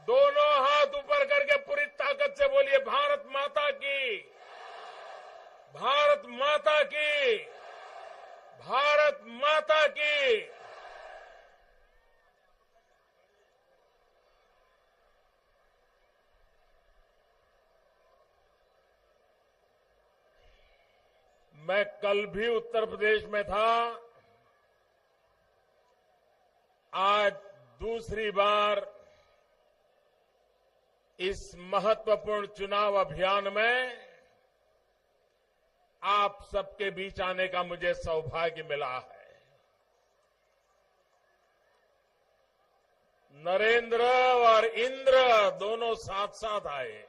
दोनों हाथ ऊपर करके पूरी ताकत से बोलिए, भारत माता की, भारत माता की, भारत माता की। मैं कल भी उत्तर प्रदेश में था। आज दूसरी बार इस महत्वपूर्ण चुनाव अभियान में आप सबके बीच आने का मुझे सौभाग्य मिला है। नरेंद्र और इंद्र दोनों साथ साथ आए।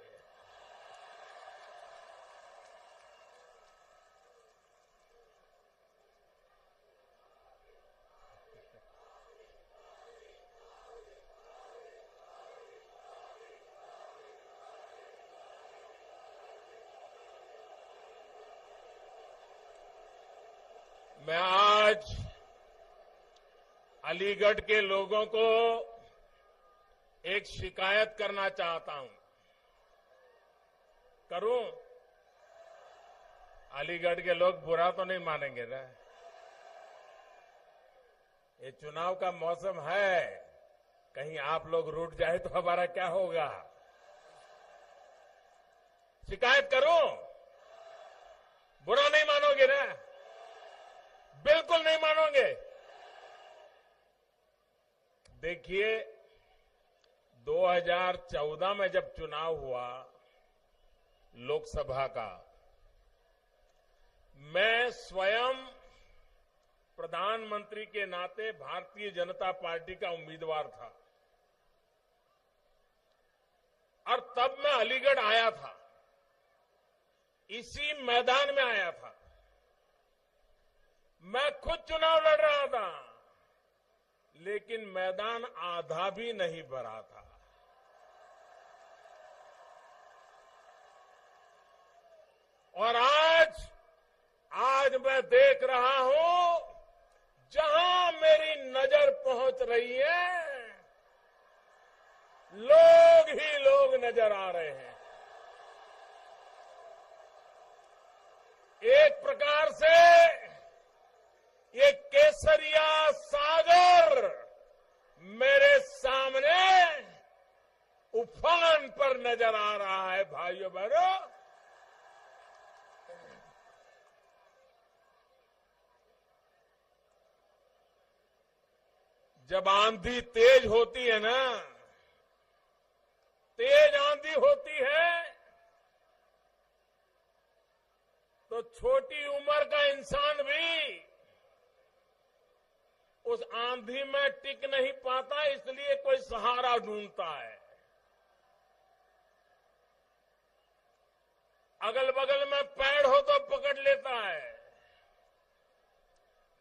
मैं आज अलीगढ़ के लोगों को एक शिकायत करना चाहता हूं। करूं? अलीगढ़ के लोग बुरा तो नहीं मानेंगे ना? ये चुनाव का मौसम है, कहीं आप लोग रूठ जाए तो हमारा क्या होगा? शिकायत करूं? बुरा नहीं मानोगे ना? बिल्कुल नहीं मानोगे। देखिए, 2014 में जब चुनाव हुआ लोकसभा का, मैं स्वयं प्रधानमंत्री के नाते भारतीय जनता पार्टी का उम्मीदवार था और तब मैं अलीगढ़ आया था, इसी मैदान में आया था। मैं खुद चुनाव लड़ रहा था, लेकिन मैदान आधा भी नहीं भरा था। और आज मैं देख रहा हूं, जहां मेरी नजर पहुंच रही है, लोग ही लोग नजर आ रहे हैं। एक प्रकार से ये केसरिया सागर मेरे सामने उफान पर नजर आ रहा है। भाइयों बहनों, जब आंधी तेज होती है ना, तेज आंधी होती है, तो छोटी उम्र का इंसान भी उस आंधी में टिक नहीं पाता, इसलिए कोई सहारा ढूंढता है। अगल बगल में पेड़ हो तो पकड़ लेता है,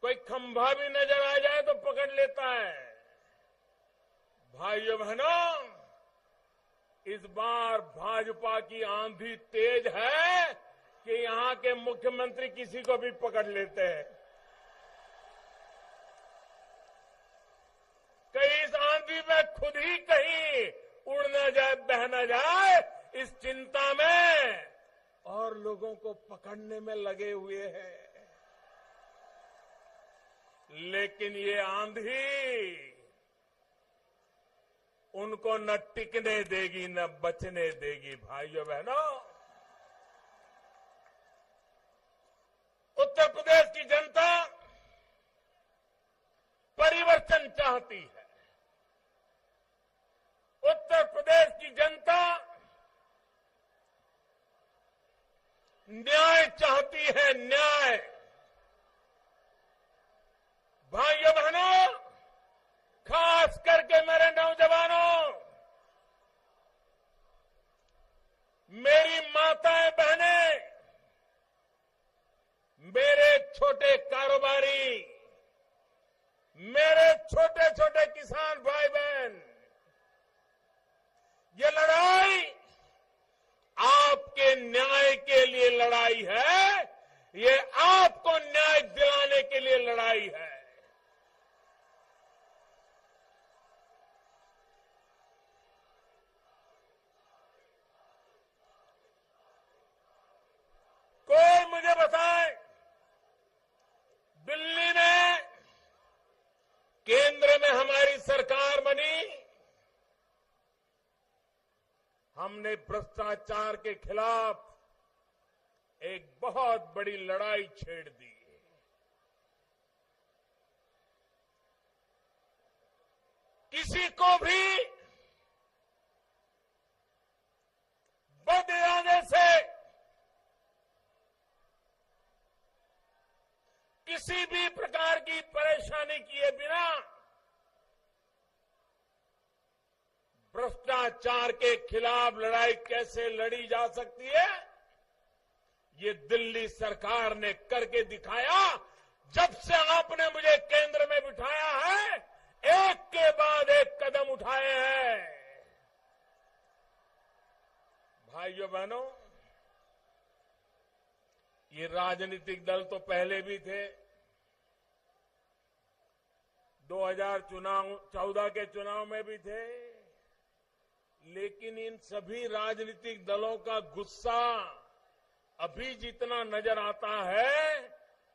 कोई खंभा भी नजर आ जाए तो पकड़ लेता है। भाइयों बहनों, इस बार भाजपा की आंधी तेज है कि यहां के मुख्यमंत्री किसी को भी पकड़ लेते हैं। कहीं इस आंधी में खुद ही कहीं उड़ न जाए, बह न जाए, इस चिंता में और लोगों को पकड़ने में लगे हुए हैं। लेकिन ये आंधी उनको न टिकने देगी न बचने देगी। भाइयों बहनों, उत्तर प्रदेश की जनता परिवर्तन चाहती है। उत्तर प्रदेश की जनता न्याय चाहती है, न्याय। भाइयों बहनों, खास करके मेरे नौजवानों, मेरी माताएं बहनें, मेरे छोटे कारोबारी, मेरे छोटे छोटे किसान भाई बहन, ये लड़ाई आपके न्याय के लिए लड़ाई है, ये आपको न्याय दिलाने के लिए लड़ाई है। हमने भ्रष्टाचार के खिलाफ एक बहुत बड़ी लड़ाई छेड़ दी। किसी को भी बद इरादे से किसी भी प्रकार की परेशानी किए बिना भ्रष्टाचार के खिलाफ लड़ाई कैसे लड़ी जा सकती है, ये दिल्ली सरकार ने करके दिखाया। जब से आपने मुझे केंद्र में बिठाया है, एक के बाद एक कदम उठाए हैं। भाइयों बहनों, ये राजनीतिक दल तो पहले भी थे। 2014 के चुनाव में भी थे, लेकिन इन सभी राजनीतिक दलों का गुस्सा अभी जितना नजर आता है,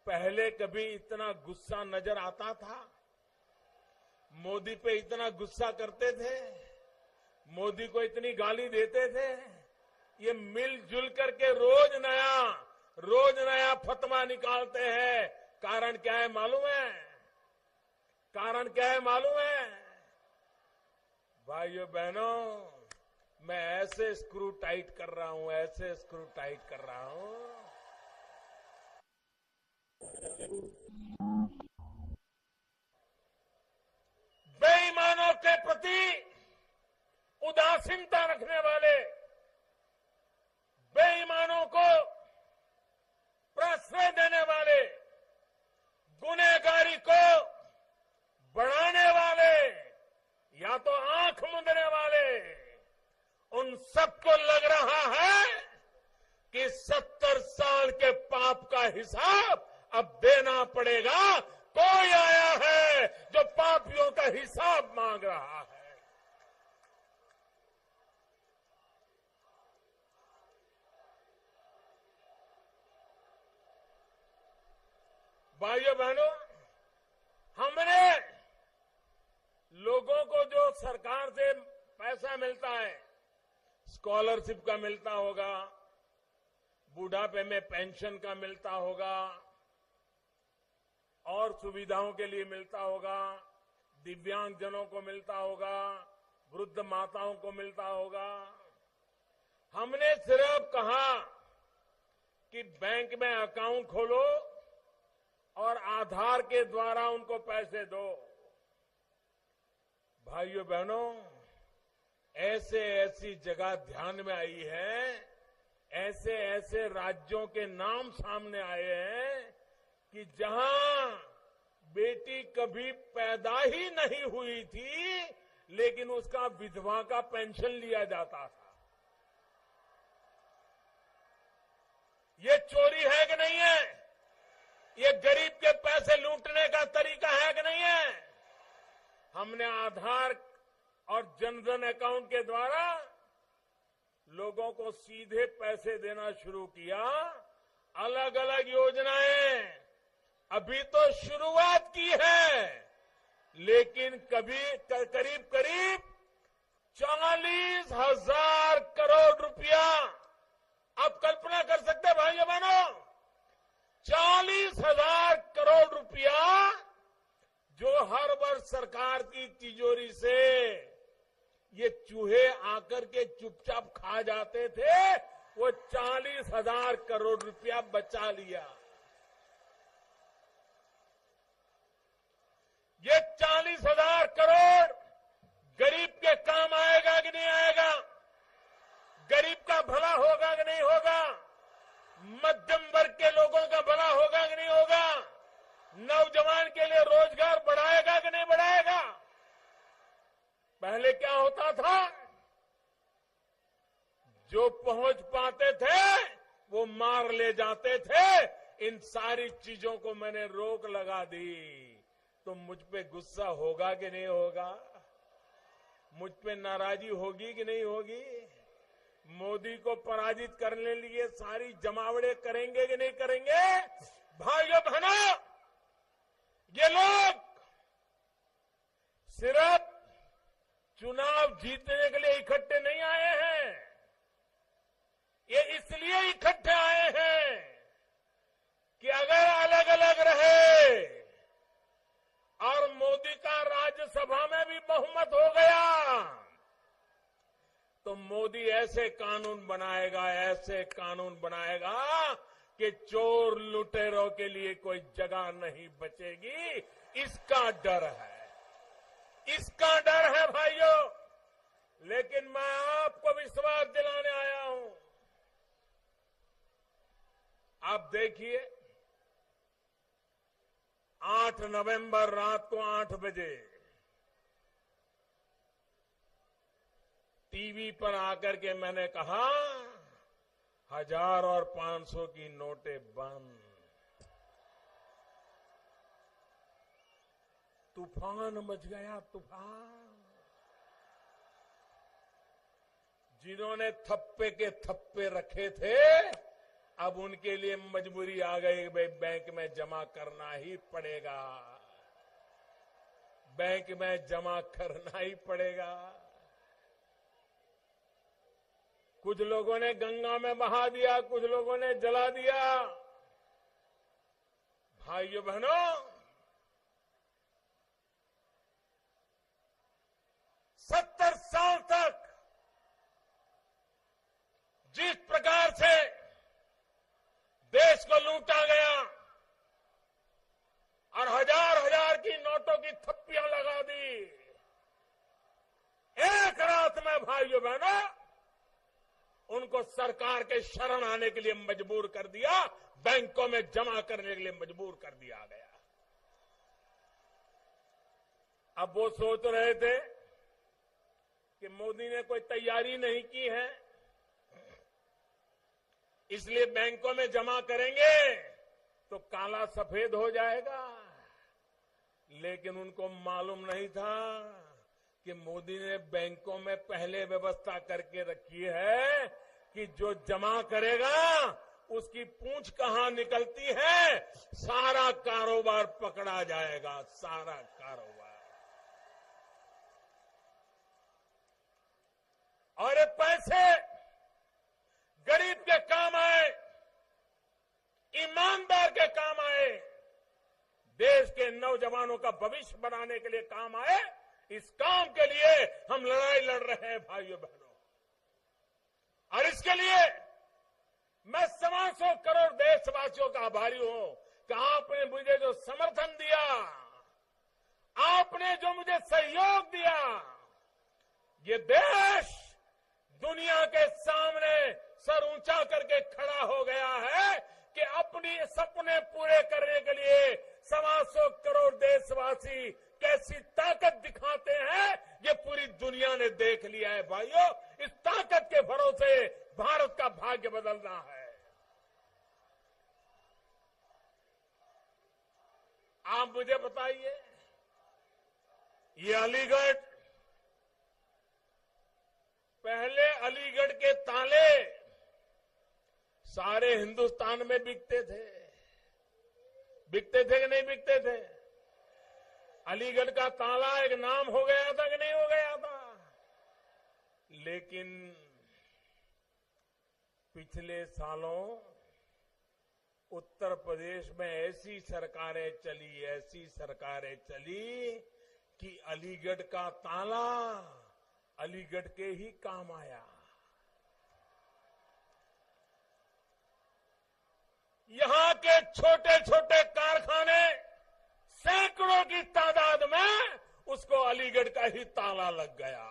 पहले कभी इतना गुस्सा नजर आता था? मोदी पे इतना गुस्सा करते थे, मोदी को इतनी गाली देते थे। ये मिलजुल करके रोज नया फतवा निकालते हैं। कारण क्या है मालूम है? कारण क्या है मालूम है? भाइयों बहनों, मैं ऐसे स्क्रू टाइट कर रहा हूं, ऐसे स्क्रू टाइट कर रहा हूं। बेईमानों के प्रति उदासीनता रखने वाले, बेईमानों को प्रश्रय देने वाले, गुनहगारी को बढ़ाने वाले या तो आंख मूंदने वाले, उन सबको लग रहा है कि 70 साल के पाप का हिसाब अब देना पड़ेगा। कोई आया है जो पापियों का हिसाब मांग रहा है। भाइयों बहनों, हमने लोगों को जो सरकार से पैसा मिलता है, स्कॉलरशिप का मिलता होगा, बुढ़ापे में पेंशन का मिलता होगा, और सुविधाओं के लिए मिलता होगा, दिव्यांगजनों को मिलता होगा, वृद्ध माताओं को मिलता होगा। हमने सिर्फ कहा कि बैंक में अकाउंट खोलो और आधार के द्वारा उनको पैसे दो। भाइयों बहनों, ऐसी जगह ध्यान में आई है, ऐसे राज्यों के नाम सामने आए हैं कि जहां बेटी कभी पैदा ही नहीं हुई थी, लेकिन उसका विधवा का पेंशन लिया जाता था। ये चोरी है कि नहीं है? ये गरीब के पैसे लूटने का तरीका है कि नहीं है? हमने आधार और जनधन अकाउंट के द्वारा लोगों को सीधे पैसे देना शुरू किया। अलग अलग योजनाएं अभी तो शुरुआत की है, लेकिन करीब 40,000 करोड़ रुपया, आप कल्पना कर सकते हैं भाइयों बहनों, 40,000 करोड़ रुपया जो हर वर्ष सरकार की तिजोरी से ये चूहे आकर के चुपचाप खा जाते थे, वो 40,000 करोड़ रुपया बचा लिया। ये 40,000 करोड़ गरीब के काम आएगा कि नहीं आएगा? गरीब का भला होगा कि नहीं होगा? मध्यम वर्ग के लोगों का भला होगा कि नहीं होगा? नौजवान के लिए रोजगार बढ़ाएगा कि नहीं बढ़ाएगा? पहले क्या होता था? जो पहुंच पाते थे वो मार ले जाते थे। इन सारी चीजों को मैंने रोक लगा दी। तो मुझ पे गुस्सा होगा कि नहीं होगा? मुझ पे नाराजगी होगी कि नहीं होगी? मोदी को पराजित करने के लिए सारी जमावड़े करेंगे कि नहीं करेंगे? भाइयों बहनों, ये लोग सिर्फ चुनाव जीतने के लिए इकट्ठे नहीं आए हैं। ये इसलिए इकट्ठे आए हैं कि अगर अलग अलग रहे और मोदी का राज्यसभा में भी बहुमत हो गया तो मोदी ऐसे कानून बनाएगा कि चोर लुटेरों के लिए कोई जगह नहीं बचेगी। इसका डर है भाइयों। लेकिन मैं आपको विश्वास दिलाने आया हूं। आप देखिए 8 नवंबर रात को 8 बजे टीवी पर आकर के मैंने कहा 1000 और 500 की नोटें बंद। तूफान मच गया, तूफान। जिन्होंने थप्पे के थप्पे रखे थे अब उनके लिए मजबूरी आ गई, भाई बैंक में जमा करना ही पड़ेगा, बैंक में जमा करना ही पड़ेगा। कुछ लोगों ने गंगा में बहा दिया, कुछ लोगों ने जला दिया। भाइयों बहनों, 70 साल तक जिस प्रकार से देश को लूटा गया और हजार की नोटों की थप्पियां लगा दी, एक रात में भाइयों बहनों उनको सरकार के शरण आने के लिए मजबूर कर दिया, बैंकों में जमा करने के लिए मजबूर कर दिया गया। अब वो सोच रहे थे कि मोदी ने कोई तैयारी नहीं की है इसलिए बैंकों में जमा करेंगे तो काला सफेद हो जाएगा। लेकिन उनको मालूम नहीं था कि मोदी ने बैंकों में पहले व्यवस्था करके रखी है कि जो जमा करेगा उसकी पूंछ कहां निकलती है, सारा कारोबार पकड़ा जाएगा, सारा कारोबार। और ये पैसे गरीब के काम आए, ईमानदार के काम आए, देश के नौजवानों का भविष्य बनाने के लिए काम आए। इस काम के लिए हम लड़ाई लड़ रहे हैं भाइयों बहनों। और इसके लिए मैं 125 करोड़ देशवासियों का आभारी हूं कि आपने मुझे जो समर्थन दिया, आपने जो मुझे सहयोग दिया, ये देश दुनिया के सामने सर ऊंचा करके खड़ा हो गया है कि अपनी सपने पूरे करने के लिए 125 करोड़ देशवासी कैसी ताकत दिखाते हैं ये पूरी दुनिया ने देख लिया है भाइयों। इस ताकत के भरोसे भारत का भाग्य बदलना है। आप मुझे बताइए, ये अलीगढ़, पहले अलीगढ़ के ताले सारे हिंदुस्तान में बिकते थे कि नहीं बिकते थे? अलीगढ़ का ताला एक नाम हो गया था कि नहीं हो गया था? लेकिन पिछले सालों उत्तर प्रदेश में ऐसी सरकारें चली कि अलीगढ़ का ताला अलीगढ़ के ही काम आया। यहां के छोटे छोटे कारखाने सैकड़ों की तादाद में उसको अलीगढ़ का ही ताला लग गया।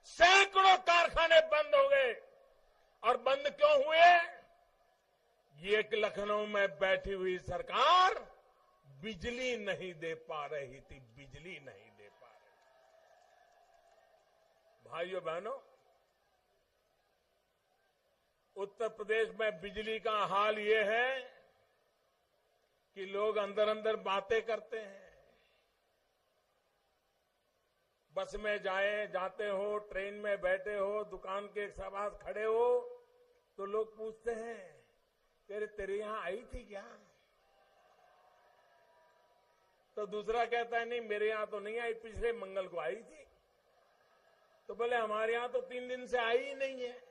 सैकड़ों कारखाने बंद हो गए। और बंद क्यों हुए? ये एक लखनऊ में बैठी हुई सरकार बिजली नहीं दे पा रही थी, बिजली नहीं दे पा रही। भाइयों बहनों, उत्तर प्रदेश में बिजली का हाल ये है कि लोग अंदर अंदर बातें करते हैं। बस में जाते हो, ट्रेन में बैठे हो, दुकान के पास खड़े हो तो लोग पूछते हैं तेरे यहां आई थी क्या? तो दूसरा कहता है नहीं मेरे यहां तो नहीं आई, पिछले मंगल को आई थी। तो बोले हमारे यहां तो 3 दिन से आई ही नहीं है।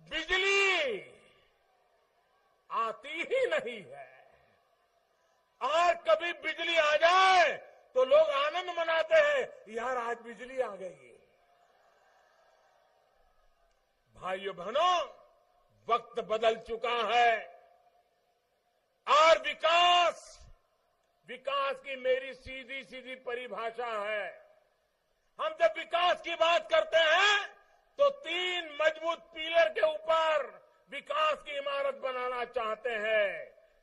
बिजली आती ही नहीं है। और कभी बिजली आ जाए तो लोग आनंद मनाते हैं, यार आज बिजली आ गई। भाइयों बहनों, वक्त बदल चुका है और विकास की मेरी सीधी सीधी परिभाषा है। हम जब विकास की बात करते हैं तो 3 मजबूत पिलर के ऊपर विकास की इमारत बनाना चाहते हैं।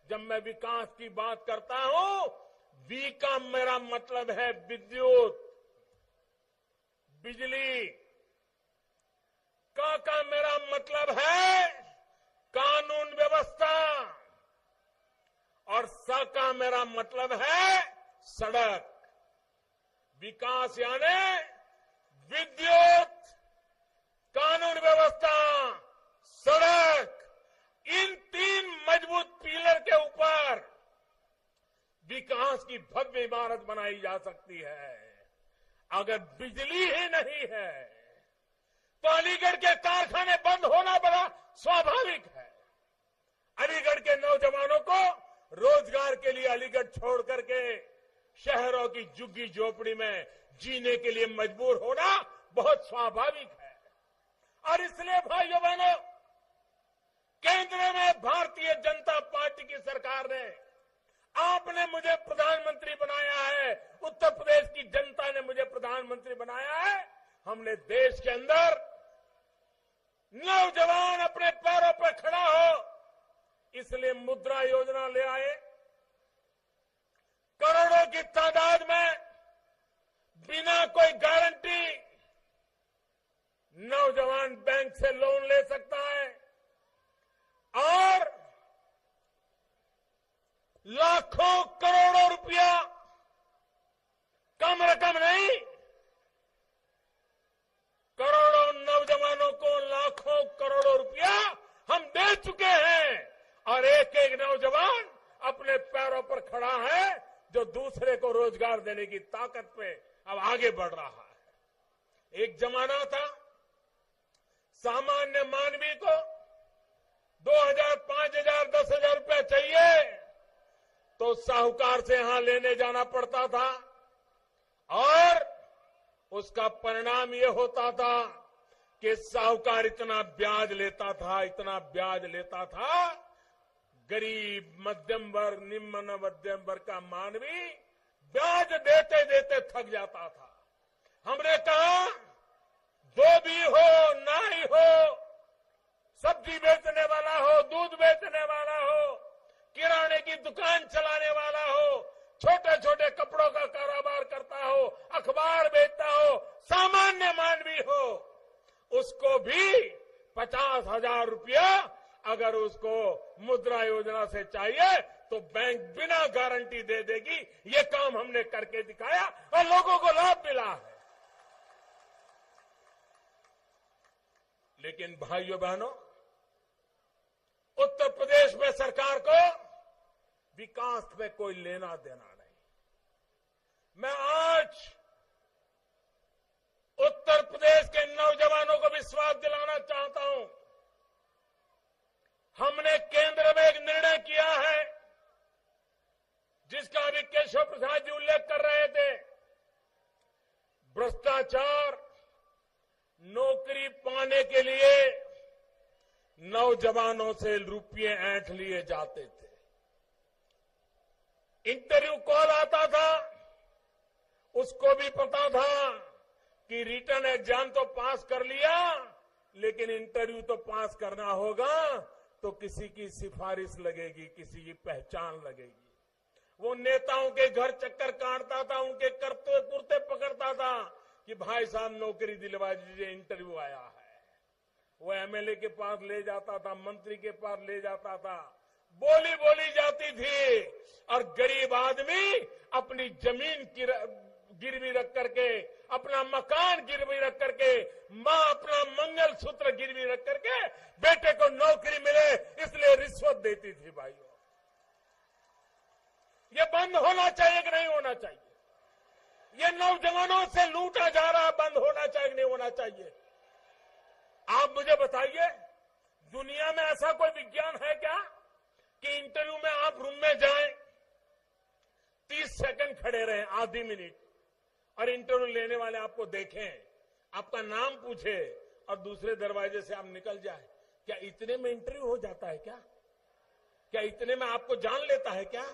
जब मैं विकास की बात करता हूं, वी का मेरा मतलब है विद्युत, बिजली। का मेरा मतलब है कानून व्यवस्था और स का मेरा मतलब है सड़क। विकास यानी विद्युत, कानून व्यवस्था, सड़क, इन 3 मजबूत पिलर के ऊपर विकास की भव्य इमारत बनाई जा सकती है। अगर बिजली ही नहीं है तो अलीगढ़ के कारखाने बंद होना बड़ा स्वाभाविक है। अलीगढ़ के नौजवानों को रोजगार के लिए अलीगढ़ छोड़ करके शहरों की झुग्गी झोपड़ी में जीने के लिए मजबूर होना बहुत स्वाभाविक है। और इसलिए भाइयों बहनों, केंद्र में भारतीय जनता पार्टी की सरकार ने, आपने मुझे प्रधानमंत्री बनाया है, उत्तर प्रदेश की जनता ने मुझे प्रधानमंत्री बनाया है। हमने देश के अंदर नौजवान अपने पैरों पर खड़ा हो, इसलिए मुद्रा योजना ले आए। करोड़ों की तादाद में बिना कोई गारंटी नौजवान बैंक से लोन ले सकता है और लाखों करोड़ों रुपया, कम रकम नहीं, करोड़ों नौजवानों को लाखों करोड़ों रुपया हम दे चुके हैं। और एक एक नौजवान अपने पैरों पर खड़ा है, जो दूसरे को रोजगार देने की ताकत पे अब आगे बढ़ रहा है। एक जमाना था सामान्य मानवी को 2000, 5000, 10,000 रुपया चाहिए तो साहूकार से यहां लेने जाना पड़ता था और उसका परिणाम यह होता था कि साहूकार इतना ब्याज लेता था, गरीब, मध्यम वर्ग, निम्न मध्यम वर्ग का मानवी ब्याज देते देते थक जाता था। हमने कहा धोबी हो, नाई हो, सब्जी बेचने वाला हो, दूध बेचने वाला हो, किराने की दुकान चलाने वाला हो, छोटे छोटे कपड़ों का कारोबार करता हो, अखबार बेचता हो, सामान्य मानवी हो, उसको भी 50,000 रुपया अगर उसको मुद्रा योजना से चाहिए तो बैंक बिना गारंटी दे देगी। ये काम हमने करके दिखाया और लोगों को लाभ मिला है। लेकिन भाइयों बहनों, उत्तर प्रदेश में सरकार को विकास में कोई लेना देना नहीं। मैं आज उत्तर प्रदेश के नौजवानों को विश्वास दिलाना चाहता हूं, हमने केंद्र में एक निर्णय किया है जिसका अभी केशव प्रसाद जी उल्लेख कर रहे थे। भ्रष्टाचार, नौकरी पाने के लिए नौजवानों से रुपये ऐंठ लिए जाते थे। इंटरव्यू कॉल आता था, उसको भी पता था कि रिटर्न एग्जाम तो पास कर लिया, लेकिन इंटरव्यू तो पास करना होगा तो किसी की सिफारिश लगेगी, किसी की पहचान लगेगी। वो नेताओं के घर चक्कर काटता था, उनके करते कुर्ते पकड़ता था कि भाई साहब नौकरी दिलवा दीजिए, इंटरव्यू आया है। वो एमएलए के पास ले जाता था, मंत्री के पास ले जाता था, बोली जाती थी और गरीब आदमी अपनी जमीन गिरवी रख करके, अपना मकान गिरवी रख करके, मां अपना मंगलसूत्र गिरवी रख करके बेटे को नौकरी मिले इसलिए रिश्वत देती थी। भाइयों, ये बंद होना चाहिए कि नहीं होना चाहिए? ये नौजवानों से लूटा जा रहा बंद होना चाहिए कि नहीं होना चाहिए? आप मुझे बताइए, दुनिया में ऐसा कोई विज्ञान है क्या कि इंटरव्यू में आप रूम में जाएं, 30 सेकंड खड़े रहें, आधी मिनट, और इंटरव्यू लेने वाले आपको देखें, आपका नाम पूछे और दूसरे दरवाजे से आप निकल जाए? क्या इतने में इंटरव्यू हो जाता है क्या? क्या इतने में आपको जान लेता है क्या?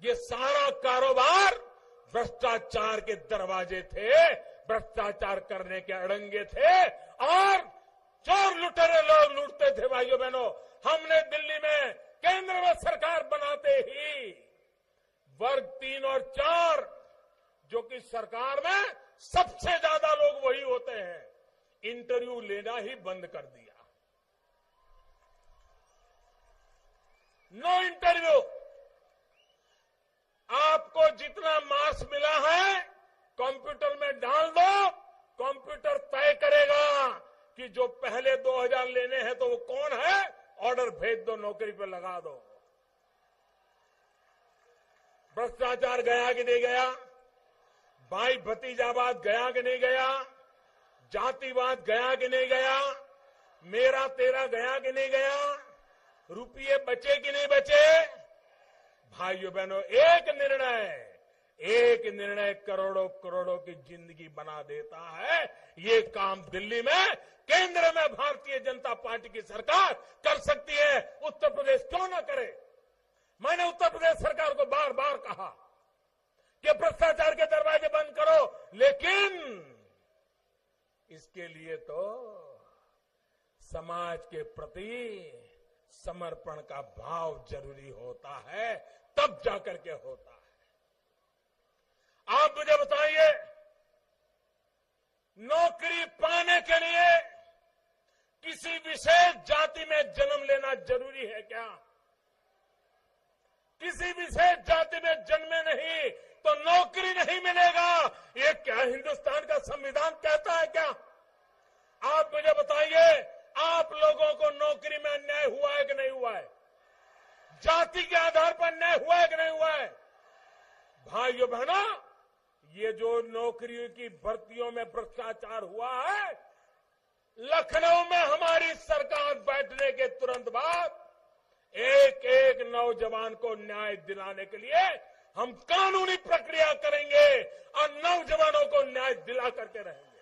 ये सारा कारोबार भ्रष्टाचार के दरवाजे थे, भ्रष्टाचार करने के अड़ंगे थे, और चोर लुटेरे लोग लूटते थे। भाइयों बहनों, हमने दिल्ली में केंद्र में सरकार बनाते ही वर्ग 3 और 4, जो कि सरकार में सबसे ज्यादा लोग वही होते हैं, इंटरव्यू लेना ही बंद कर दिया। No interview. आपको जितना मार्क्स मिला है कंप्यूटर में डाल दो, कंप्यूटर तय करेगा कि जो पहले 2000 लेने हैं तो वो कौन है, ऑर्डर भेज दो, नौकरी पे लगा दो। भ्रष्टाचार गया कि नहीं गया? भाई भतीजावाद गया कि नहीं गया? जातिवाद गया कि नहीं गया? मेरा तेरा गया कि नहीं गया? रुपये बचे कि नहीं बचे? भाइयों बहनों, एक निर्णय करोड़ों करोड़ों की जिंदगी बना देता है। ये काम दिल्ली में केंद्र में भारतीय जनता पार्टी की सरकार कर सकती है, उत्तर प्रदेश क्यों ना करे? मैंने उत्तर प्रदेश सरकार को बार बार कहा कि भ्रष्टाचार के दरवाजे बंद करो, लेकिन इसके लिए तो समाज के प्रति समर्पण का भाव जरूरी होता है, तब जाकर के होता है। आप मुझे बताइए, नौकरी पाने के लिए किसी विशेष जाति में जन्म लेना जरूरी है क्या? किसी विशेष जाति में जन्मे नहीं तो नौकरी नहीं मिलेगा, ये क्या हिंदुस्तान का संविधान कहता है क्या? आप मुझे बताइए, आप लोगों को नौकरी में अन्याय हुआ है कि नहीं हुआ है? जाति के आधार पर अन्याय हुआ है कि नहीं हुआ है? भाइयों बहनों, ये जो नौकरियों की भर्तियों में भ्रष्टाचार हुआ है, लखनऊ में हमारी सरकार बैठने के तुरंत बाद एक एक नौजवान को न्याय दिलाने के लिए हम कानूनी प्रक्रिया करेंगे और नौजवानों को न्याय दिला करके रहेंगे।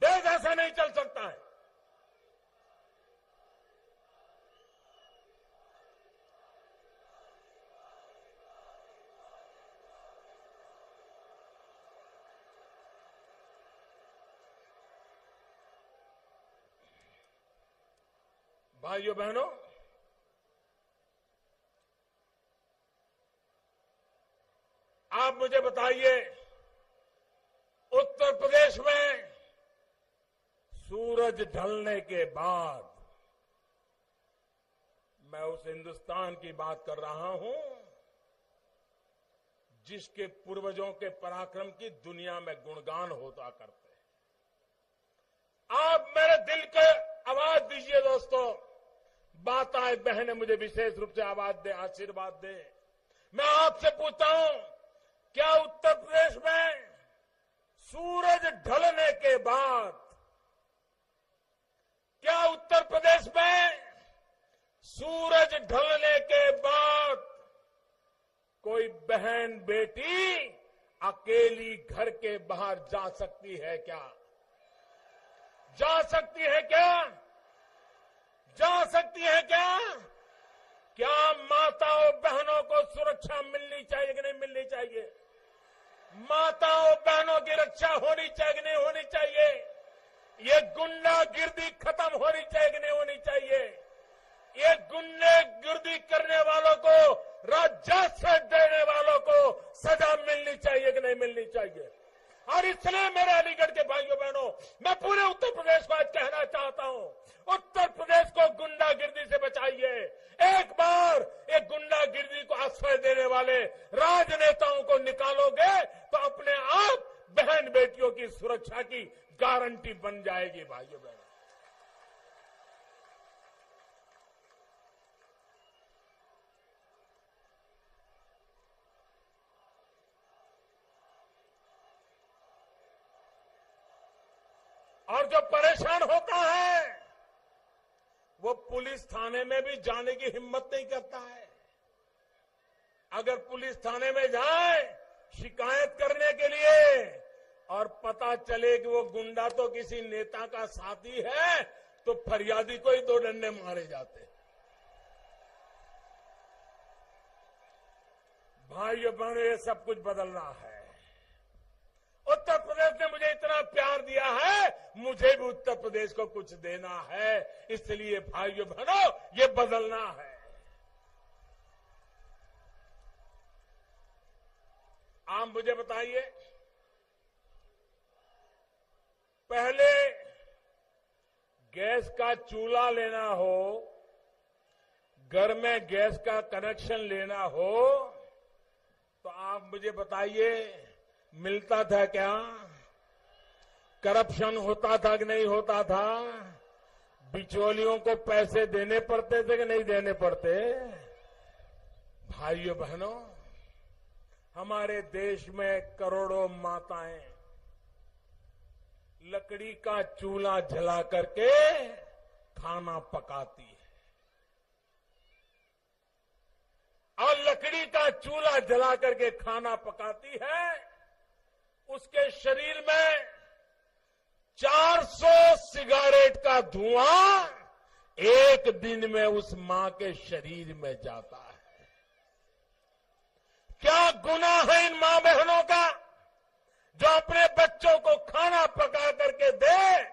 देश ऐसा नहीं चल सकता है। भाइयों बहनों, आप मुझे बताइए, उत्तर प्रदेश में सूरज ढलने के बाद, मैं उस हिंदुस्तान की बात कर रहा हूं जिसके पूर्वजों के पराक्रम की दुनिया में गुणगान होता करते हैं। आप मेरे दिल के आवाज दीजिए दोस्तों, माताएं बहनें मुझे विशेष रूप से आवाज दे, आशीर्वाद दे। मैं आपसे पूछता हूं, क्या उत्तर प्रदेश में सूरज ढलने के बाद, क्या उत्तर प्रदेश में सूरज ढलने के बाद कोई बहन बेटी अकेली घर के बाहर जा सकती है क्या? जा सकती है क्या? जा सकती है क्या? क्या माताओं बहनों को सुरक्षा मिलनी चाहिए कि नहीं मिलनी चाहिए? माताओं बहनों की रक्षा होनी चाहिए कि नहीं होनी चाहिए? ये गुंडागिर्दी खत्म होनी चाहिए कि नहीं होनी चाहिए? ये गुंडागिर्दी करने वालों को, राजस्व देने वालों को सजा मिलनी चाहिए कि नहीं मिलनी चाहिए? और इसलिए मेरे अलीगढ़ के भाइयों बहनों, मैं पूरे उत्तर प्रदेश को आज कहना चाहता हूं, उत्तर प्रदेश को गुंडागिर्दी से बचाइए। एक बार एक गुंडागिर्दी को आश्रय देने वाले राजनेताओं को निकालोगे तो अपने आप बहन बेटियों की सुरक्षा की गारंटी बन जाएगी। भाइयों बहनों, और जो परेशान होता है वो पुलिस थाने में भी जाने की हिम्मत नहीं करता है। अगर पुलिस थाने में जाए शिकायत करने के लिए और पता चले कि वो गुंडा तो किसी नेता का साथी है तो फरियादी को ही 2 डंडे मारे जाते हैं। भाइयों बहनों, ये सब कुछ बदलना है। उत्तर प्रदेश ने मुझे इतना प्यार दिया है, मुझे भी उत्तर प्रदेश को कुछ देना है। इसलिए भाइयों बहनों, ये बदलना है। आप मुझे बताइए, पहले गैस का चूल्हा लेना हो, घर में गैस का कनेक्शन लेना हो, तो आप मुझे बताइए मिलता था क्या? करप्शन होता था कि नहीं होता था? बिचौलियों को पैसे देने पड़ते थे कि नहीं देने पड़ते? भाइयों बहनों, हमारे देश में करोड़ों माताएं लकड़ी का चूल्हा जला करके खाना पकाती है और लकड़ी का चूल्हा जला करके खाना पकाती है। उसके शरीर में 400 सिगारेट का धुआं एक दिन में उस मां के शरीर में जाता है। क्या गुनाह है इन मां बहनों का जो अपने बच्चों को खाना पका करके दे,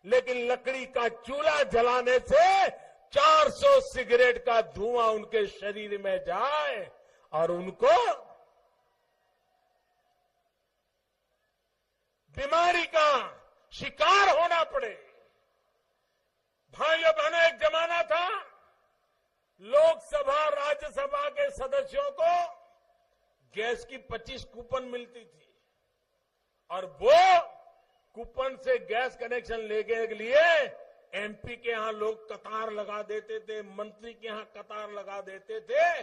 लेकिन लकड़ी का चूल्हा जलाने से 400 सिगरेट का धुआं उनके शरीर में जाए और उनको बीमारी का शिकार होना पड़े। भाइयों बहनों, एक जमाना था लोकसभा राज्यसभा के सदस्यों को गैस की 25 कूपन मिलती थी और वो कूपन से गैस कनेक्शन लेने के लिए एमपी के यहां लोग कतार लगा देते थे, मंत्री के यहां कतार लगा देते थे।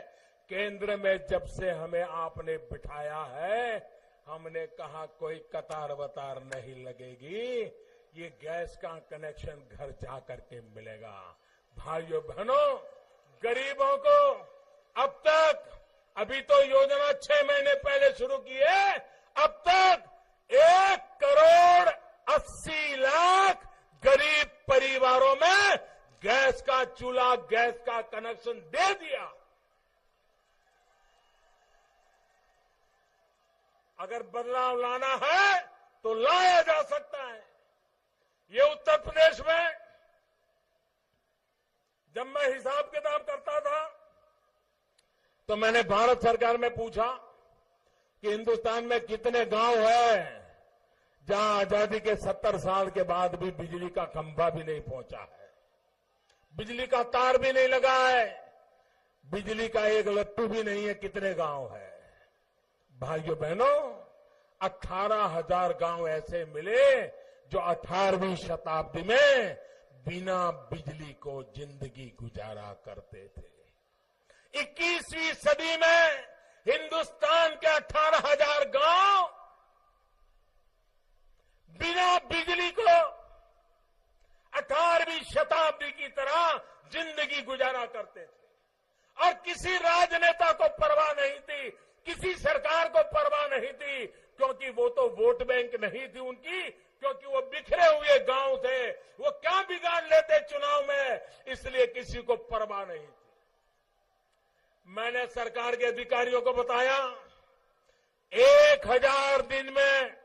केंद्र में जब से हमें आपने बिठाया है, हमने कहा कोई कतार वतार नहीं लगेगी, ये गैस का कनेक्शन घर जा करके मिलेगा। भाइयों बहनों, गरीबों को अब तक, अभी तो योजना 6 महीने पहले शुरू की है, अब तक 1,80,00,000 गरीब परिवारों में गैस का चूल्हा, गैस का कनेक्शन दे दिया। अगर बदलाव लाना है तो लाया जा सकता है। ये उत्तर प्रदेश में जब मैं हिसाब किताब करता था तो मैंने भारत सरकार में पूछा कि हिंदुस्तान में कितने गांव हैं जहां आजादी के 70 साल के बाद भी बिजली का खंभा भी नहीं पहुंचा है, बिजली का तार भी नहीं लगा है, बिजली का एक लट्टू भी नहीं है, कितने गांव है? भाइयों बहनों, 18,000 गांव ऐसे मिले जो 18वीं शताब्दी में बिना बिजली को जिंदगी गुजारा करते थे। 21वीं सदी में हिंदुस्तान के 18,000 गांव बिना बिजली को 18वीं शताब्दी की तरह जिंदगी गुजारा करते थे और किसी राजनेता को परवाह नहीं थी, किसी सरकार को परवाह नहीं थी, क्योंकि वो तो वोट बैंक नहीं थी उनकी, क्योंकि वो बिखरे हुए गांव थे, वो क्या बिगाड़ लेते चुनाव में, इसलिए किसी को परवाह नहीं थी। मैंने सरकार के अधिकारियों को बताया 1000 दिन में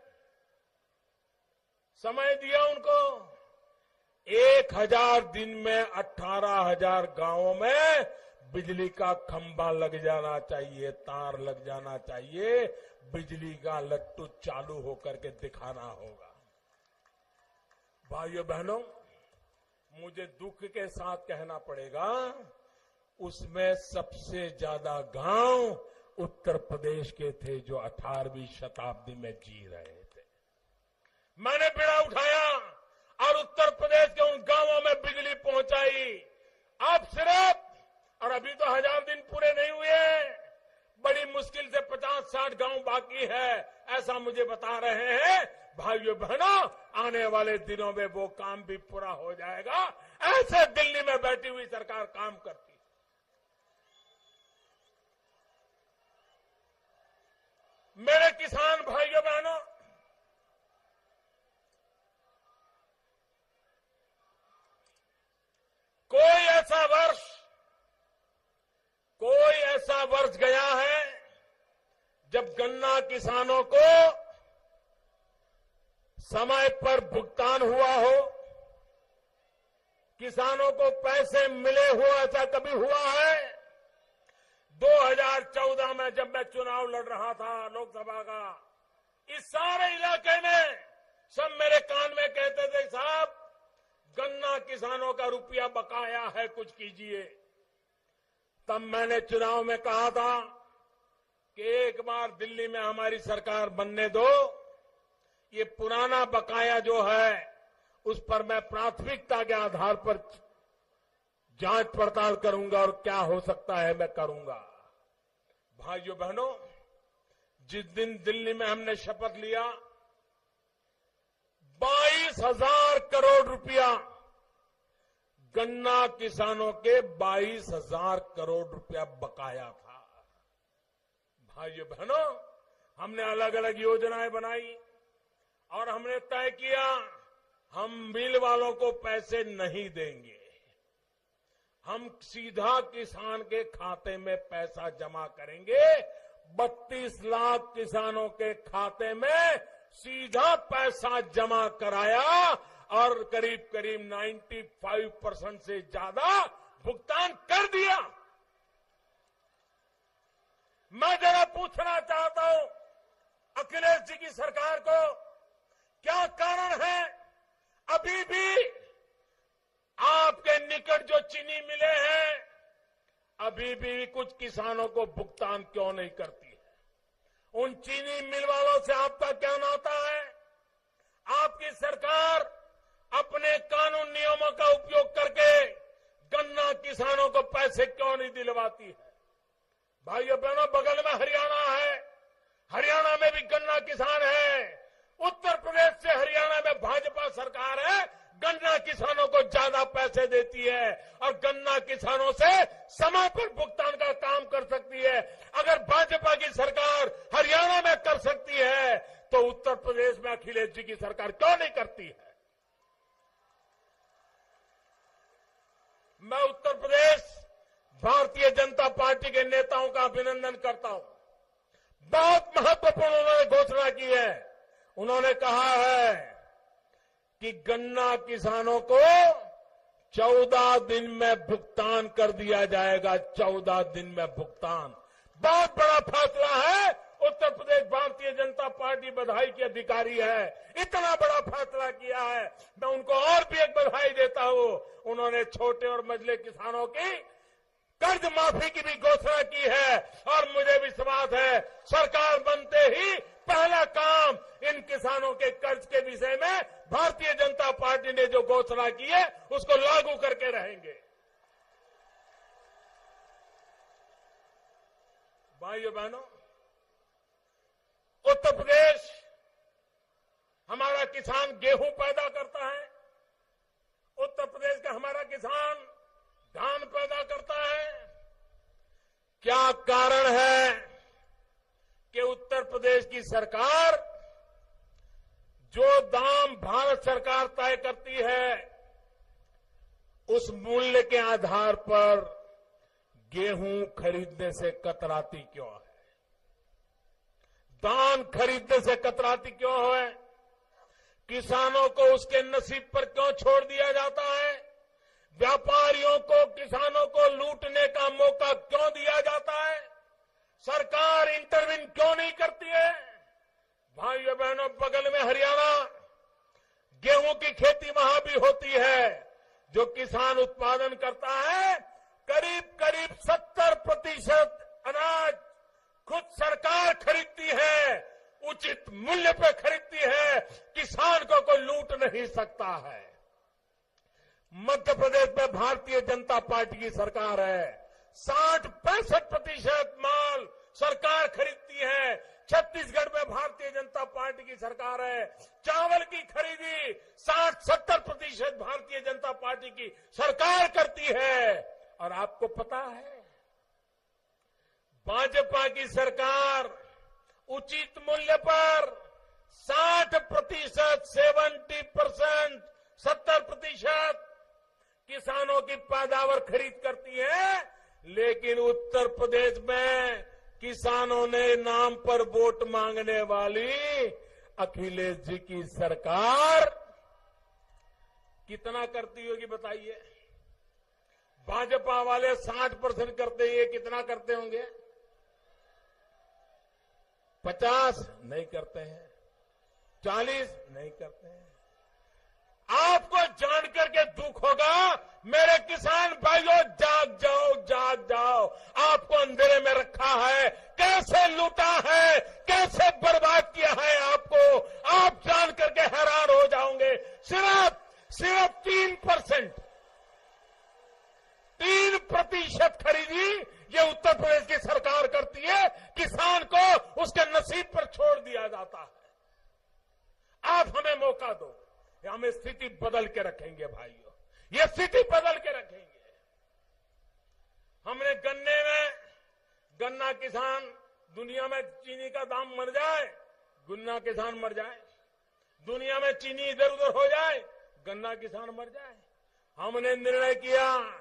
समय दिया उनको, 1000 दिन में 18,000 गांवों में बिजली का खंभा लग जाना चाहिए, तार लग जाना चाहिए, बिजली का लट्टू चालू होकर के दिखाना होगा। भाइयों बहनों, मुझे दुख के साथ कहना पड़ेगा, उसमें सबसे ज्यादा गांव उत्तर प्रदेश के थे जो 18वीं शताब्दी में जी रहे थे। मैंने बीड़ा उठाया और उत्तर प्रदेश के उन गांवों में बिजली पहुंचाई। अब सिर्फ, और अभी तो 1000 दिन पूरे नहीं हुए, बड़ी मुश्किल से 50-60 गांव बाकी है, ऐसा मुझे बता रहे हैं। भाइयों बहनों, आने वाले दिनों में वो काम भी पूरा हो जाएगा। ऐसे दिल्ली में बैठी हुई सरकार काम करती है। मेरे किसान भाइयों बहनों, कोई ऐसा वर्ष गया है जब गन्ना किसानों को समय पर भुगतान हुआ हो, किसानों को पैसे मिले हो, ऐसा कभी हुआ है? 2014 में जब मैं चुनाव लड़ रहा था लोकसभा का, इस सारे इलाके में सब मेरे कान में कहते थे, साहब गन्ना किसानों का रुपया बकाया है, कुछ कीजिए। तब मैंने चुनाव में कहा था कि एक बार दिल्ली में हमारी सरकार बनने दो, ये पुराना बकाया जो है उस पर मैं प्राथमिकता के आधार पर जांच पड़ताल करूंगा और क्या हो सकता है मैं करूंगा। भाइयों बहनों, जिस दिन दिल्ली में हमने शपथ लिया, 22,000 करोड़ रुपया गन्ना किसानों के 22,000 करोड़ रुपया बकाया था। भाइयों बहनों, हमने अलग अलग योजनाएं बनाई और हमने तय किया हम मिल वालों को पैसे नहीं देंगे, हम सीधा किसान के खाते में पैसा जमा करेंगे। 32 लाख किसानों के खाते में सीधा पैसा जमा कराया और करीब करीब 95% से ज्यादा भुगतान कर दिया। मैं जरा पूछना चाहता हूं अखिलेश जी की सरकार को, क्या कारण है अभी भी आपके निकट जो चीनी मिले हैं, अभी भी कुछ किसानों को भुगतान क्यों नहीं करती है? उन चीनी मिल वालों से आपका क्या नाता है? आपकी सरकार अपने कानून नियमों का उपयोग करके गन्ना किसानों को पैसे क्यों नहीं दिलवाती है? भाइयों बहनों, बगल में हरियाणा है, हरियाणा में भी गन्ना किसान है। उत्तर प्रदेश से हरियाणा में भाजपा सरकार है, गन्ना किसानों को ज्यादा पैसे देती है और गन्ना किसानों से समय पर भुगतान का काम कर सकती है। अगर भाजपा की सरकार हरियाणा में कर सकती है तो उत्तर प्रदेश में अखिलेश जी की सरकार क्यों नहीं करती है? मैं उत्तर प्रदेश भारतीय जनता पार्टी के नेताओं का अभिनंदन करता हूं। बहुत महत्वपूर्ण उन्होंने घोषणा की है। उन्होंने कहा है कि गन्ना किसानों को 14 दिन में भुगतान कर दिया जाएगा। 14 दिन में भुगतान, बहुत बड़ा फैसला है। उत्तर प्रदेश भारतीय जनता पार्टी बधाई की अधिकारी है, इतना बड़ा फैसला किया है। मैं उनको और भी एक बधाई देता हूं। उन्होंने छोटे और मझले किसानों की कर्ज माफी की भी घोषणा की है और मुझे विश्वास है सरकार बनते ही पहला काम इन किसानों के कर्ज के विषय में भारतीय जनता पार्टी ने जो घोषणा की है उसको लागू करके रहेंगे। भाइयों बहनों, उत्तर प्रदेश हमारा किसान गेहूं पैदा करता है, उत्तर प्रदेश का हमारा किसान धान पैदा करता है। क्या कारण है कि उत्तर प्रदेश की सरकार जो दाम भारत सरकार तय करती है उस मूल्य के आधार पर गेहूं खरीदने से कतराती क्यों है? धान खरीदने से कतराती क्यों है? किसानों को उसके नसीब पर क्यों छोड़ दिया जाता है? व्यापारियों को, किसानों को लूटने का मौका क्यों दिया जाता है? सरकार इंटरवीन क्यों नहीं करती है? भाइयों बहनों, बगल में हरियाणा, गेहूं की खेती वहां भी होती है। जो किसान उत्पादन करता है करीब करीब 70% अनाज खुद सरकार खरीदती है, उचित मूल्य पर खरीदती है। किसान को कोई लूट नहीं सकता है। मध्य प्रदेश में भारतीय जनता पार्टी की सरकार है, 60-65% माल सरकार खरीदती है। छत्तीसगढ़ में भारतीय जनता पार्टी पार्टी की सरकार है। चावल की खरीदी 60-70% भारतीय जनता पार्टी की सरकार करती है। और आपको पता है, भाजपा की सरकार उचित मूल्य पर 60%, 70% किसानों की पैदावार खरीद करती है। लेकिन उत्तर प्रदेश में किसानों ने नाम पर वोट मांगने वाली अखिलेश जी की सरकार कितना करती होगी बताइए। भाजपा वाले 60% करते हैं, ये कितना करते होंगे? 50 नहीं करते हैं, 40 नहीं करते हैं। आपको जानकर के दुख होगा, मेरे किसान भाइयों, जाग जाओ, जाग जाओ। आपको अंधेरे में रखा है, कैसे लूटा है, कैसे बर्बाद किया है आपको, आप जान करके हैरान हो जाओगे। सिर्फ 3% खरीदी ये उत्तर प्रदेश की सरकार करती है। किसान को उसके नसीब पर छोड़ दिया जाता है। आप हमें मौका दो, हम स्थिति बदल के रखेंगे भाइयों, ये स्थिति बदल के रखेंगे। हमने गन्ना किसान, दुनिया में चीनी का दाम मर जाए, गन्ना किसान मर जाए। दुनिया में चीनी इधर उधर हो जाए, गन्ना किसान मर जाए। हमने निर्णय किया,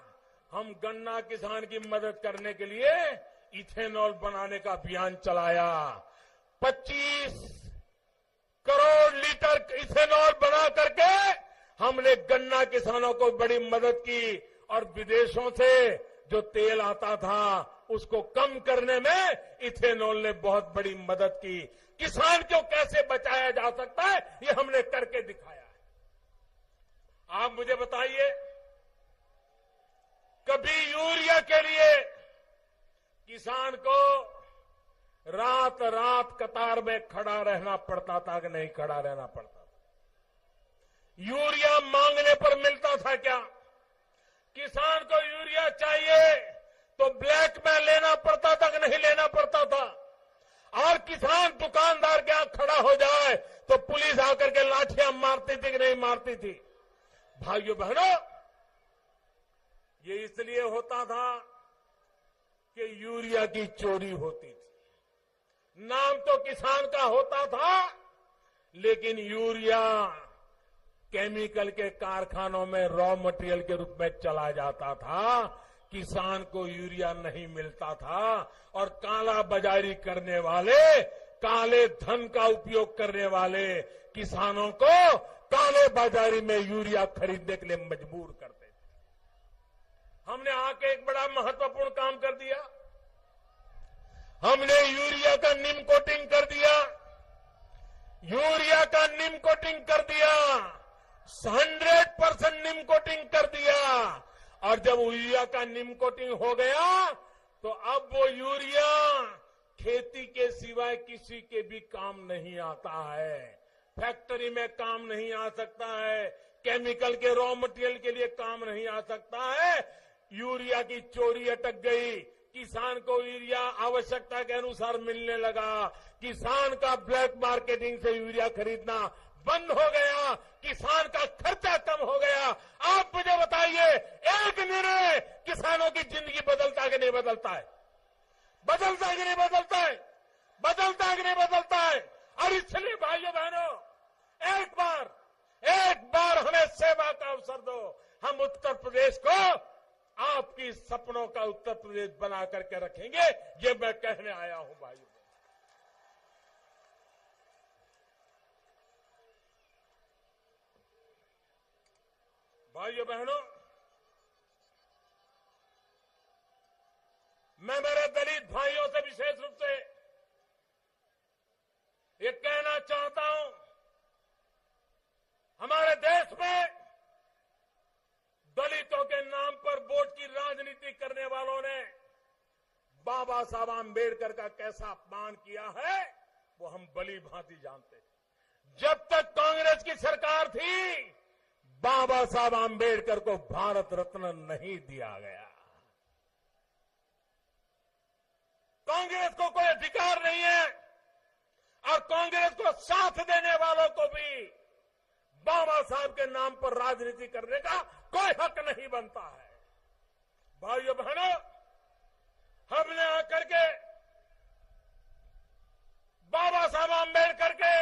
हम गन्ना किसान की मदद करने के लिए इथेनॉल बनाने का अभियान चलाया। 25 करोड़ लीटर इथेनॉल बना करके हमने गन्ना किसानों को बड़ी मदद की। और विदेशों से जो तेल आता था उसको कम करने में इथेनॉल ने बहुत बड़ी मदद की। किसान को कैसे बचाया जा सकता है, ये हमने करके दिखाया है। आप मुझे बताइए, कभी यूरिया के लिए किसान को रात रात कतार में खड़ा रहना पड़ता था कि नहीं खड़ा रहना पड़ता था? यूरिया मांगने पर मिलता था क्या? किसान को यूरिया चाहिए तो ब्लैक में लेना पड़ता था कि नहीं लेना पड़ता था? और किसान दुकानदार के यहां खड़ा हो जाए तो पुलिस आकर के लाठियां मारती थी कि नहीं मारती थी? भाइयों बहनों, ये इसलिए होता था कि यूरिया की चोरी होती थी। नाम तो किसान का होता था, लेकिन यूरिया केमिकल के कारखानों में रॉ मटेरियल के रूप में चला जाता था। किसान को यूरिया नहीं मिलता था और काला बाजारी करने वाले, काले धन का उपयोग करने वाले किसानों को काले बाजारी में यूरिया खरीदने के लिए मजबूर करते थे। हमने आके एक बड़ा महत्वपूर्ण काम कर दिया। हमने यूरिया का निम कोटिंग कर दिया। यूरिया का निम कोटिंग कर दिया, 100% निम कोटिंग कर दिया। और जब यूरिया का निम कोटिंग हो गया तो अब वो यूरिया खेती के सिवाय किसी के भी काम नहीं आता है। फैक्ट्री में काम नहीं आ सकता है, केमिकल के रॉ मटेरियल के लिए काम नहीं आ सकता है। यूरिया की चोरी अटक गई। किसान को यूरिया आवश्यकता के अनुसार मिलने लगा। किसान का ब्लैक मार्केटिंग से यूरिया खरीदना बंद हो गया। किसान का खर्चा कम हो गया। आप मुझे बताइए, एक निर्णय किसानों की जिंदगी बदलता है कि नहीं बदलता है? बदलता है कि नहीं बदलता है? बदलता है कि नहीं बदलता है? और इसलिए भाइयों बहनों, एक बार हमें सेवा का अवसर दो। हम उत्तर प्रदेश को आपकी सपनों का उत्तर प्रदेश बना करके रखेंगे, ये मैं कहने आया हूं भाइयों। भाइयों बहनों, मैं मेरे दलित भाइयों से विशेष रूप से ये कहना चाहता हूं, हमारे देश में दलितों के नाम पर वोट की राजनीति करने वालों ने बाबा साहब आंबेडकर का कैसा अपमान किया है वो हम भली भांति जानते हैं। जब तक कांग्रेस की सरकार थी, बाबा साहब आंबेडकर को भारत रत्न नहीं दिया गया। कांग्रेस को कोई अधिकार नहीं है और कांग्रेस को साथ देने वालों को भी बाबा साहब के नाम पर राजनीति करने का कोई हक नहीं बनता है। भाइयों बहनों, हमने आकर के बाबा साहब आंबेडकर के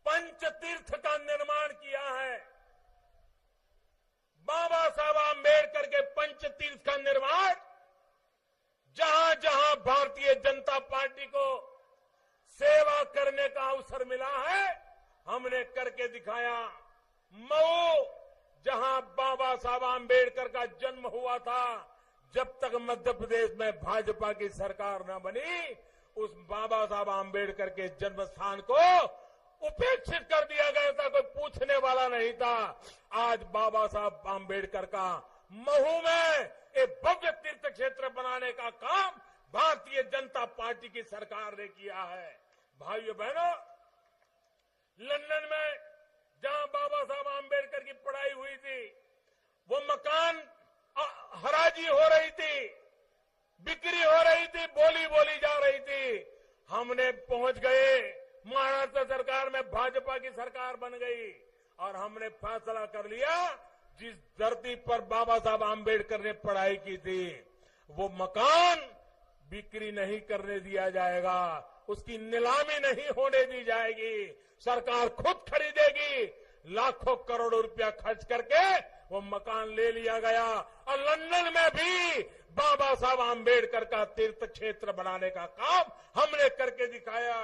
पंचतीर्थ का निर्माण किया है। बाबा साहब आंबेडकर के पंचतीर्थ का निर्माण जहां जहां भारतीय जनता पार्टी को सेवा करने का अवसर मिला है, हमने करके दिखाया। मऊ, जहां बाबा साहब आंबेडकर का जन्म हुआ था, जब तक मध्य प्रदेश में भाजपा की सरकार न बनी, उस बाबा साहब आंबेडकर के जन्म स्थान को उपेक्षित कर दिया गया था, कोई पूछने वाला नहीं था। आज बाबा साहब आंबेडकर का महू में एक भव्य तीर्थ क्षेत्र बनाने का काम भारतीय जनता पार्टी की सरकार ने किया है। भाइयों बहनों, लंदन में जहां बाबा साहब आंबेडकर की पढ़ाई हुई थी, वो मकान हराजी हो रही थी, बिक्री हो रही थी, बोली जा रही थी। हमने पहुंच गए, महाराष्ट्र सरकार में भाजपा की सरकार बन गई और हमने फैसला कर लिया, जिस धरती पर बाबा साहब आंबेडकर ने पढ़ाई की थी, वो मकान बिक्री नहीं करने दिया जाएगा, उसकी नीलामी नहीं होने दी जाएगी, सरकार खुद खरीदेगी। लाखों करोड़ों रुपया खर्च करके वो मकान ले लिया गया और लंदन में भी बाबा साहब आंबेडकर का तीर्थ क्षेत्र बनाने का काम हमने करके दिखाया।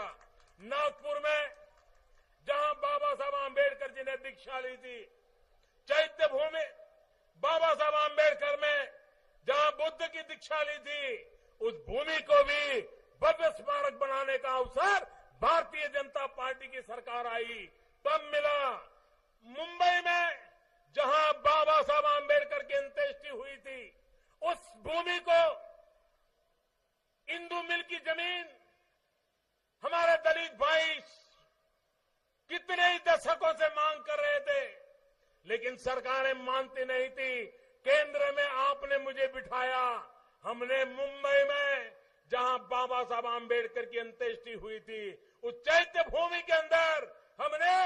नागपुर में जहां बाबा साहब आंबेडकर जी ने दीक्षा ली थी, चैत्य भूमि बाबा साहब आंबेडकर में जहां बुद्ध की दीक्षा ली थी, उस भूमि को भी भव्य स्मारक बनाने का अवसर भारतीय जनता पार्टी की सरकार आई तब मिला। मुंबई में जहां बाबा साहब आंबेडकर की अंत्येष्टि हुई थी, उस भूमि को, इंदू मिल की जमीन, हमारे दलित भाई कितने ही दशकों से मांग कर रहे थे, लेकिन सरकारें मानती नहीं थी। केंद्र में आपने मुझे बिठाया, हमने मुंबई में जहां बाबा साहब आंबेडकर की अंत्येष्टि हुई थी, उस चैत्य भूमि के अंदर हमने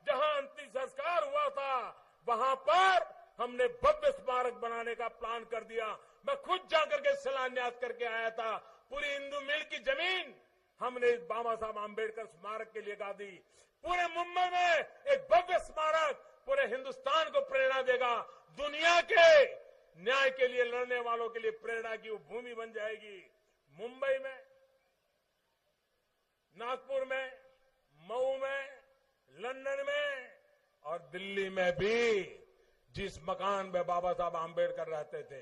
जहां अंतिम संस्कार हुआ था, वहां पर हमने भव्य स्मारक बनाने का प्लान कर दिया। मैं खुद जाकर के शिलान्यास करके आया था। पूरी इंदू मिल की जमीन हमने बाबा साहब आंबेडकर स्मारक के लिए गा दी। पूरे मुंबई में एक भव्य स्मारक पूरे हिंदुस्तान को प्रेरणा देगा। दुनिया के न्याय के लिए लड़ने वालों के लिए प्रेरणा की वो भूमि बन जाएगी। मुंबई में, नागपुर में, मऊ में, लंदन में और दिल्ली में भी जिस मकान में बाबा साहब आंबेडकर रहते थे,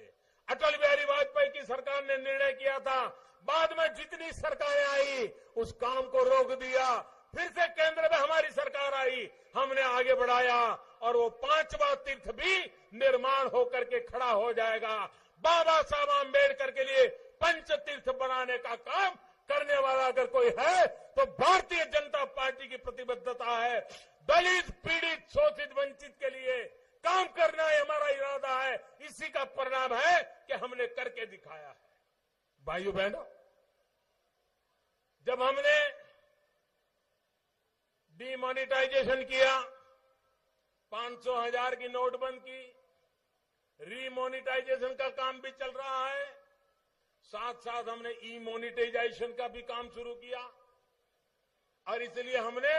अटल बिहारी वाजपेयी की सरकार ने निर्णय किया था, बाद में जितनी सरकारें आई उस काम को रोक दिया। फिर से केंद्र में हमारी सरकार आई, हमने आगे बढ़ाया और वो 5वां तीर्थ भी निर्माण होकर के खड़ा हो जाएगा। बाबा साहब आंबेडकर के लिए पंचतीर्थ बनाने का काम करने वाला अगर कोई है तो भारतीय जनता पार्टी की प्रतिबद्धता है। दलित, पीड़ित, शोषित, वंचित के लिए काम करना ही हमारा इरादा है। इसी का परिणाम है कि हमने करके दिखाया है। भाइयों बहनों, जब हमने डीमोनेटाइजेशन किया, 500,000 की नोट बंद की, रीमोनेटाइजेशन का काम भी चल रहा है, साथ साथ हमने ई मोनेटाइजेशन का भी काम शुरू किया और इसलिए हमने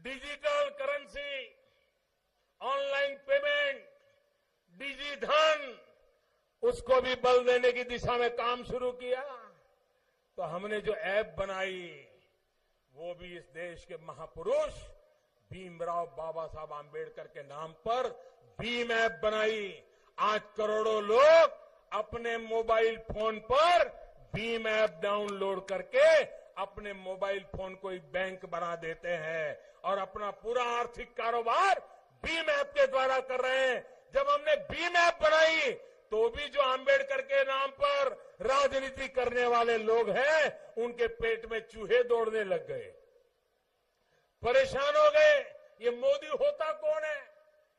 डिजिटल करेंसी, ऑनलाइन पेमेंट, डिजी धन, उसको भी बल देने की दिशा में काम शुरू किया। तो हमने जो ऐप बनाई वो भी इस देश के महापुरुष भीमराव बाबा साहब आंबेडकर के नाम पर भीम ऐप बनाई। आज करोड़ों लोग अपने मोबाइल फोन पर भीम ऐप डाउनलोड करके अपने मोबाइल फोन को एक बैंक बना देते हैं और अपना पूरा आर्थिक कारोबार भीम ऐप के द्वारा कर रहे हैं। जब हमने भीम ऐप बनाई तो भी जो आंबेडकर के नाम पर राजनीति करने वाले लोग हैं, उनके पेट में चूहे दौड़ने लग गए, परेशान हो गए। ये मोदी होता कौन है?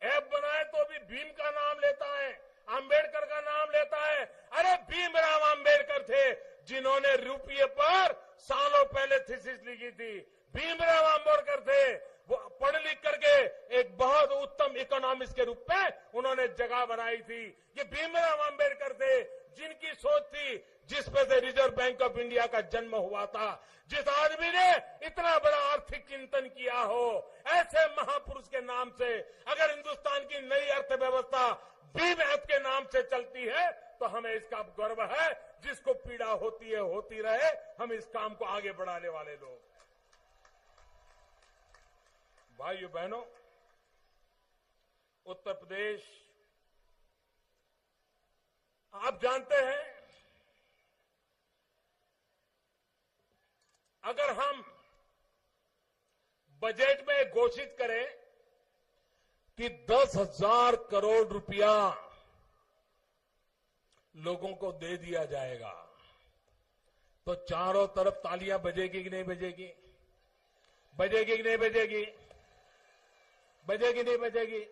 ऐप बनाए तो भी भीम का नाम लेता है, आंबेडकर का नाम लेता है। अरे भीमराव आंबेडकर थे, जिन्होंने रुपये पर सालों पहले थीसिस लिखी थी, भीमराव आंबेडकर थे। वो पढ़ लिख करके एक बहुत उत्तम इकोनॉमिस्ट के रूप में उन्होंने जगह बनाई थी। ये भीमराव आंबेडकर थे जिनकी सोच थी, जिस पे से रिजर्व बैंक ऑफ इंडिया का जन्म हुआ था। जिस आदमी ने इतना बड़ा आर्थिक चिंतन किया हो, ऐसे महापुरुष के नाम से अगर हिंदुस्तान की नई अर्थव्यवस्था भीम ऐप के नाम से चलती है तो हमें इसका गर्व है। जिसको पीड़ा होती है होती रहे, हम इस काम को आगे बढ़ाने वाले लोग। भाइयों बहनों, उत्तर प्रदेश आप जानते हैं, अगर हम बजट में घोषित करें कि 10,000 करोड़ रुपया लोगों को दे दिया जाएगा, तो चारों तरफ तालियां बजेगी कि नहीं बजेगी? बजेगी कि नहीं बजेगी? बजेगी नहीं बजेगी?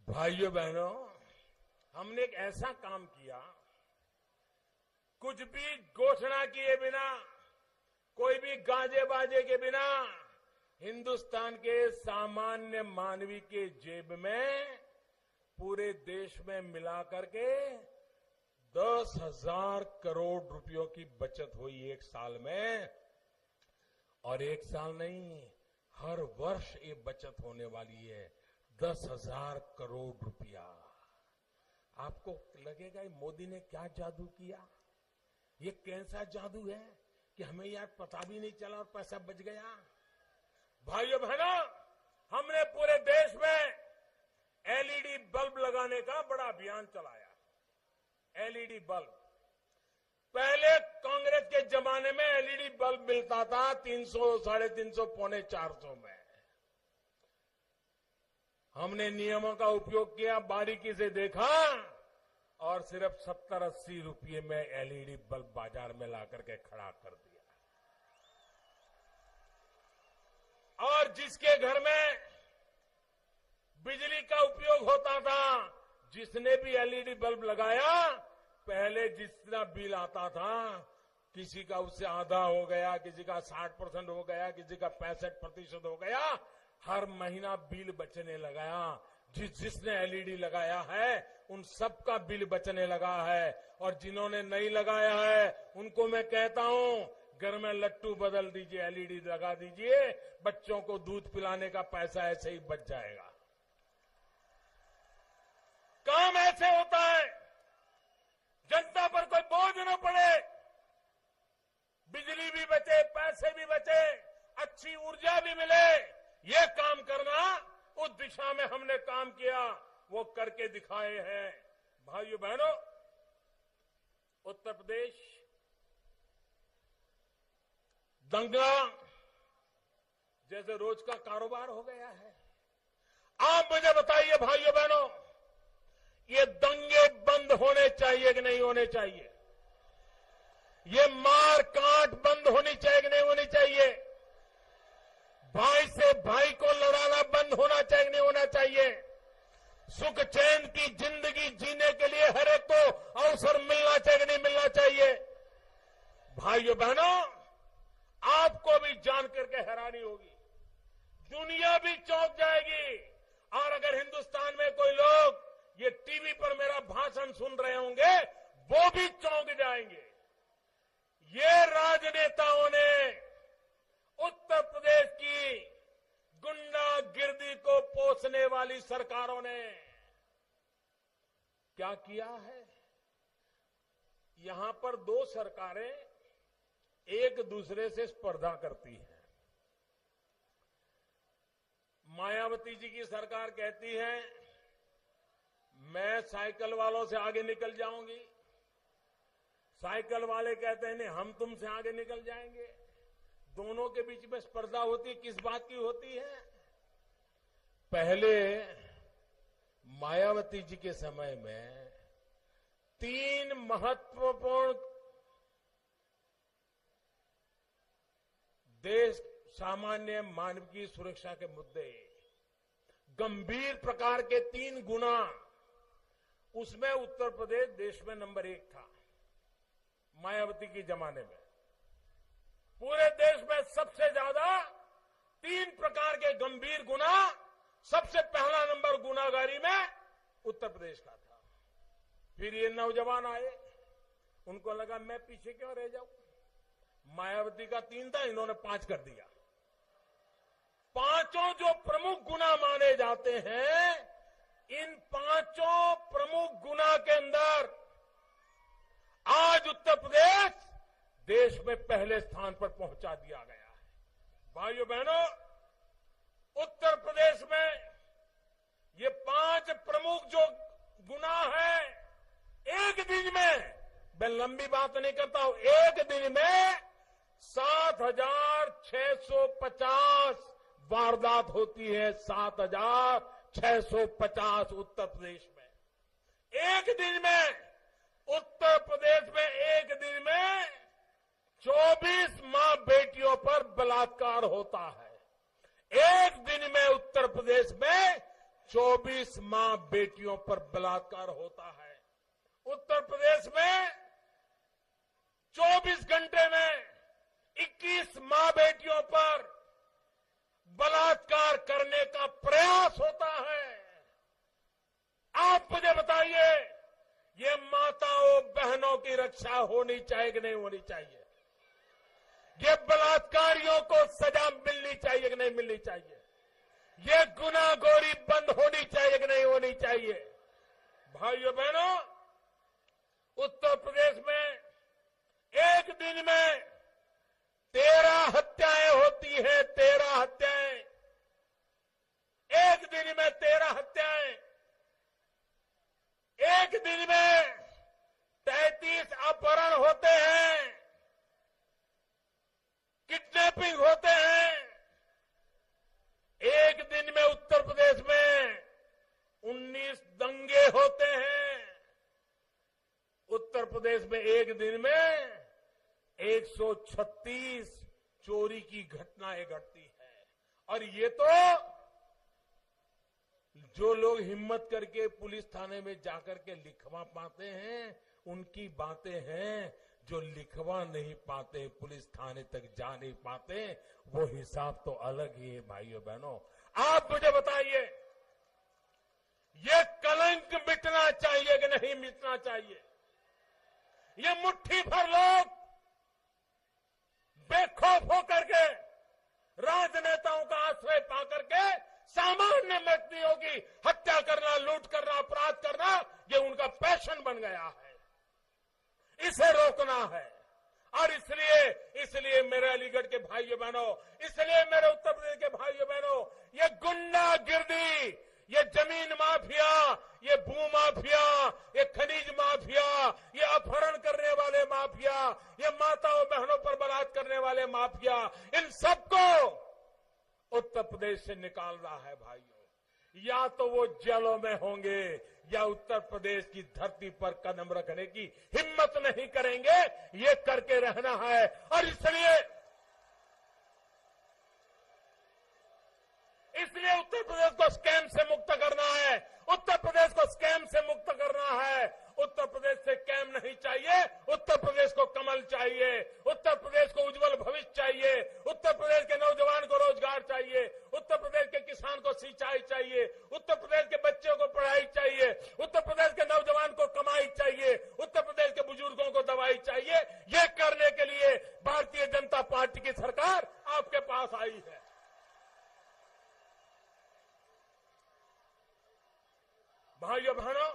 भाइयों बहनों, हमने एक ऐसा काम किया, कुछ भी घोषणा किए बिना, कोई भी गाजे बाजे के बिना, हिंदुस्तान के सामान्य मानवी के जेब में पूरे देश में मिलाकर के 10,000 करोड़ रुपयों की बचत हुई एक साल में। और एक साल नहीं, हर वर्ष ये बचत होने वाली है, 10,000 करोड़ रुपया। आपको लगेगा मोदी ने क्या जादू किया? ये कैसा जादू है कि हमें यार पता भी नहीं चला और पैसा बच गया? भाइयों बहनों, हमने पूरे देश में एलईडी बल्ब लगाने का बड़ा अभियान चलाया। एलईडी बल्ब, पहले कांग्रेस के जमाने में एलईडी बल्ब मिलता था 300, 350, पौने 400 में। हमने नियमों का उपयोग किया, बारीकी से देखा और सिर्फ 70-80 रुपये में एलईडी बल्ब बाजार में ला करके खड़ा कर दिया। और जिसके घर में बिजली का उपयोग होता था, जिसने भी एलईडी बल्ब लगाया, पहले जितना बिल आता था, किसी का उससे आधा हो गया, किसी का 60% हो गया, किसी का 65% हो गया, हर महीना बिल बचने लगा। जिसने एलईडी लगाया है उन सबका बिल बचने लगा है। और जिन्होंने नहीं लगाया है उनको मैं कहता हूं, घर में लट्टू बदल दीजिए, एलईडी लगा दीजिए, बच्चों को दूध पिलाने का पैसा ऐसे ही बच जाएगा। काम ऐसे होता है, जनता पर कोई बोझ न पड़े, बिजली भी बचे, पैसे भी बचे, अच्छी ऊर्जा भी मिले, ये काम करना, उस दिशा में हमने काम किया, वो करके दिखाए हैं। भाइयों बहनों, उत्तर प्रदेश दंगा जैसे रोज का कारोबार हो गया है। आप मुझे बताइए भाइयों बहनों, ये दंगे बंद होने चाहिए कि नहीं होने चाहिए? ये मार काट बंद होनी चाहिए कि नहीं होनी चाहिए? भाई से भाई को लड़ाना बंद होना चाहिए कि नहीं होना चाहिए? सुख चैन की जिंदगी जीने के लिए हर एक को अवसर मिलना चाहिए कि नहीं मिलना चाहिए? भाइयों बहनों, आपको भी जान करके हैरानी होगी, दुनिया भी चौंक जाएगी। और अगर हिंदुस्तान में कोई लोग ये टीवी पर मेरा भाषण सुन रहे होंगे, वो भी चौंक जाएंगे। ये राजनेताओं ने उत्तर प्रदेश की गुंडागिर्दी को पोसने वाली सरकारों ने क्या किया है? यहां पर दो सरकारें एक दूसरे से स्पर्धा करती हैं। मायावती जी की सरकार कहती है मैं साइकिल वालों से आगे निकल जाऊंगी, साइकिल वाले कहते हैं नहीं हम तुमसे आगे निकल जाएंगे। दोनों के बीच में स्पर्धा होती है, किस बात की होती है? पहले मायावती जी के समय में 3 महत्वपूर्ण देश सामान्य मानव की सुरक्षा के मुद्दे, गंभीर प्रकार के 3 गुना, उसमें उत्तर प्रदेश देश में नंबर 1 था। मायावती के जमाने में पूरे देश में सबसे ज्यादा 3 प्रकार के गंभीर गुना, सबसे पहला नंबर गुनाहगारी में उत्तर प्रदेश का था। फिर ये नौजवान आए, उनको लगा मैं पीछे क्यों रह जाऊं, मायावती का 3 था, इन्होंने 5 कर दिया। 5 जो प्रमुख गुना माने जाते हैं, इन 5 प्रमुख गुना के अंदर आज उत्तर प्रदेश देश में पहले स्थान पर पहुंचा दिया गया है। भाइयों बहनों, उत्तर प्रदेश में ये 5 प्रमुख जो गुना है, एक दिन में, मैं लंबी बात नहीं करता हूं, एक दिन में 7,650 वारदात होती है। 7,650 उत्तर प्रदेश में एक दिन में। उत्तर प्रदेश में एक दिन में 24 मां बेटियों पर बलात्कार होता है। एक दिन में उत्तर प्रदेश में 24 मां बेटियों पर बलात्कार होता है। उत्तर प्रदेश में 24 घंटे में 21 मां बेटियों पर बलात्कार करने का प्रयास होता है। आप मुझे बताइए, ये माताओं बहनों की रक्षा होनी चाहिए कि नहीं होनी चाहिए? ये बलात्कारियों को सजा मिलनी चाहिए कि नहीं मिलनी चाहिए? ये गुनाहखोरी बंद होनी चाहिए कि नहीं होनी चाहिए? भाइयों बहनों, उत्तर प्रदेश में एक दिन में 13 हत्याएं होती हैं। 13 हत्याएं एक दिन में, 13 हत्याएं एक दिन में। 33 अपहरण होते हैं, किडनैपिंग होते हैं। एक दिन में उत्तर प्रदेश में 19 दंगे होते हैं। उत्तर प्रदेश में एक दिन में 136 चोरी की घटनाएं घटती है। और ये तो जो लोग हिम्मत करके पुलिस थाने में जाकर के लिखवा पाते हैं, उनकी बातें हैं। जो लिखवा नहीं पाते, पुलिस थाने तक जा नहीं पाते, वो हिसाब तो अलग ही है। भाइयों बहनों, आप मुझे बताइए, ये कलंक मिटना चाहिए कि नहीं मिटना चाहिए? ये मुट्ठी भर लोग बेखौफ होकर के, राजनेताओं का आश्रय पाकर के सामान्य व्यक्तियों की हत्या करना, लूट करना, अपराध करना, ये उनका पैशन बन गया है। इसे रोकना है। और इसलिए मेरे अलीगढ़ के भाइयों बहनों, इसलिए मेरे उत्तर प्रदेश के भाइयों बहनों, ये गुंडागिर्दी, ये जमीन माफिया, ये भू माफिया, ये खनिज माफिया, ये अपहरण करने वाले माफिया, ये माताओं बहनों पर बलात्कार करने वाले माफिया, इन सबको उत्तर प्रदेश से निकालना है। भाइयों, या तो वो जेलों में होंगे या उत्तर प्रदेश की धरती पर कदम रखने की हिम्मत नहीं करेंगे। ये करके रहना है। और इसलिए उत्तर प्रदेश को स्कैम से मुक्त करना है। उत्तर प्रदेश को स्कैम से मुक्त करना है। उत्तर प्रदेश से कैम नहीं चाहिए। उत्तर प्रदेश को कमल चाहिए। उत्तर प्रदेश को उज्जवल भविष्य चाहिए। उत्तर प्रदेश के नौजवान को रोजगार चाहिए। उत्तर प्रदेश के किसान को सिंचाई चाहिए। उत्तर प्रदेश के बच्चों को पढ़ाई चाहिए। उत्तर प्रदेश के नौजवान को कमाई चाहिए। उत्तर प्रदेश के बुजुर्गों को दवाई चाहिए। ये करने के लिए भारतीय जनता पार्टी की सरकार आपके पास आई है। भाइयों बहनों,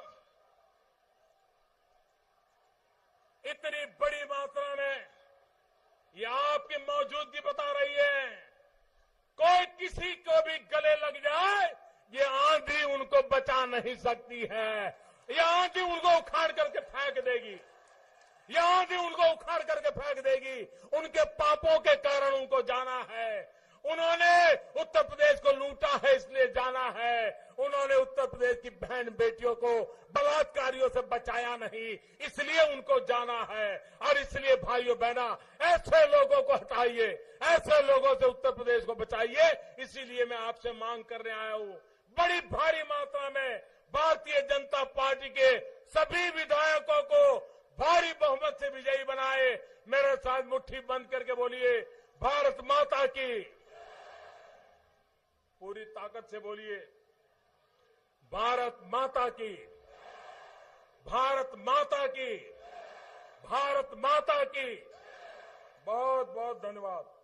इतनी बड़ी मात्रा में ये आपकी मौजूदगी बता रही है। कोई किसी को भी गले लग जाए, ये आंधी उनको बचा नहीं सकती है। ये आंधी उनको उखाड़ करके फेंक देगी। ये आंधी उनको उखाड़ करके फेंक देगी। उनके पापों के कारण उनको जाना है। उन्होंने उत्तर प्रदेश को लूटा है, इसलिए जाना है। उन्होंने उत्तर प्रदेश की बहन बेटियों को बलात्कारियों से बचाया नहीं, इसलिए उनको जाना है। और इसलिए भाइयों बहना, ऐसे लोगों को हटाइए, ऐसे लोगों से उत्तर प्रदेश को बचाइए। इसीलिए मैं आपसे मांग करने आया हूं, बड़ी भारी मात्रा में भारतीय जनता पार्टी के सभी विधायकों को भारी बहुमत से विजयी बनाए। बोलिए भारत माता की। पूरी ताकत से बोलिए भारत माता की, भारत माता की, भारत माता की। बहुत बहुत धन्यवाद।